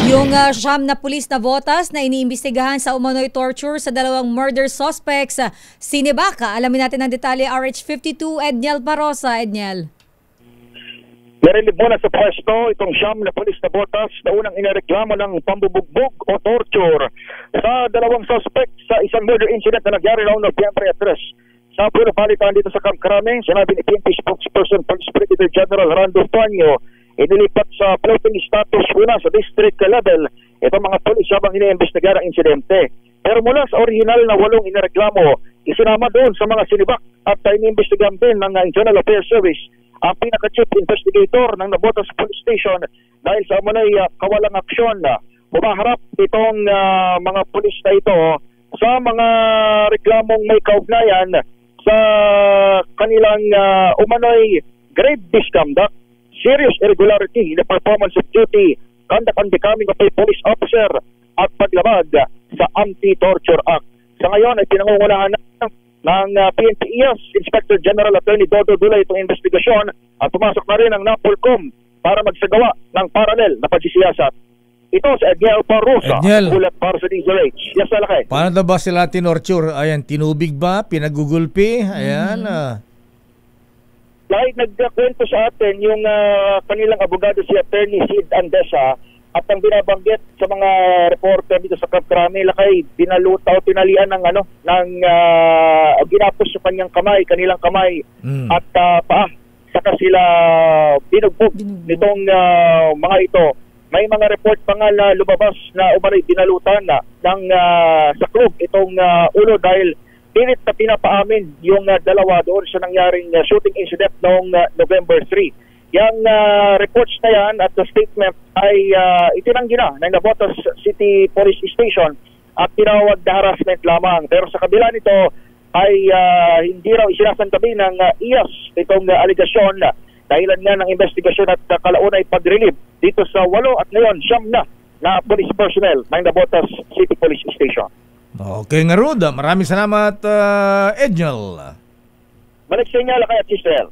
Yung siyam na pulis na botas na iniimbestigahan sa umano'y torture sa dalawang murder suspects, sinibaka. Alamin natin ang detalye, RH52, Edniel Parosa. Edniel. Narilib muna sa pwesto itong siyam na pulis na botas na unang inireklamo ng pambubugbog o torture sa dalawang suspect sa isang murder incident na nagyari noong Nobyembre 3. Sa palitan dito sa Camp Crame, sinabi ni PNP spokesperson Police Brigadier General Randolph Tonyo, inilipat sa floating status muna sa district level itong mga pulis habang iniimbestigar ang insidente. Pero mula sa original na 8 inireklamo, isinama doon sa mga sinibak at iniimbestigahan din ng Internal Affairs Service ang pinaka-chief investigator ng Navotas Police Station dahil sa umano'y kawalang aksyon. Bumaharap itong mga pulis na ito sa mga reklamong may kaugnayan sa kanilang umano'y grave misconduct, serious irregularity in the performance of duty, conduct unbecoming of a police officer, at paglabag sa Anti-Torture Act. Sa ngayon ay pinangungunahan ng PNP IAS Inspector General Attorney Dodo Dulay itong investigasyon at pumasok na rin ang NAPOLCOM para magsagawa ng paralel na pagsisiyasat. Ito si Edniel Parosa, ulat para sa DZRH. Yes, Alakay. Paano na ba sila tinorture? Ayan, tinubig ba? Pinagugulpi? Ayan. Kahit nagkwento sa atin yung kanilang abogado si Attorney Sid Andesa at ang binabanggit sa mga reporter dito sa Camp Crame, lakay binaluta o tinalian ng ginapos sa kanyang kamay, kanilang kamay at paa. Saka sila binugbog nitong mga ito. May mga report pa nga na lumabas na umano'y binalutan na ng saklog itong ulo dahil pilit na pinapaamin yung dalawa doon sa nangyaring shooting incident noong November 3. Yung reports na yan at the statement ay itinanggi na ng Navotas City Police Station at tinawag na harassment lamang. Pero sa kabila nito ay hindi raw isinasantabi ng IAS itong aligasyon dahilan nga ng investigasyon at kalauna ay pag-relieve dito sa 8 at ngayon 9 na police personnel ng Navotas City Police Station. Okay nga Ruda, maraming salamat Edniel. Balik sa inyo, Lakay at Chisel.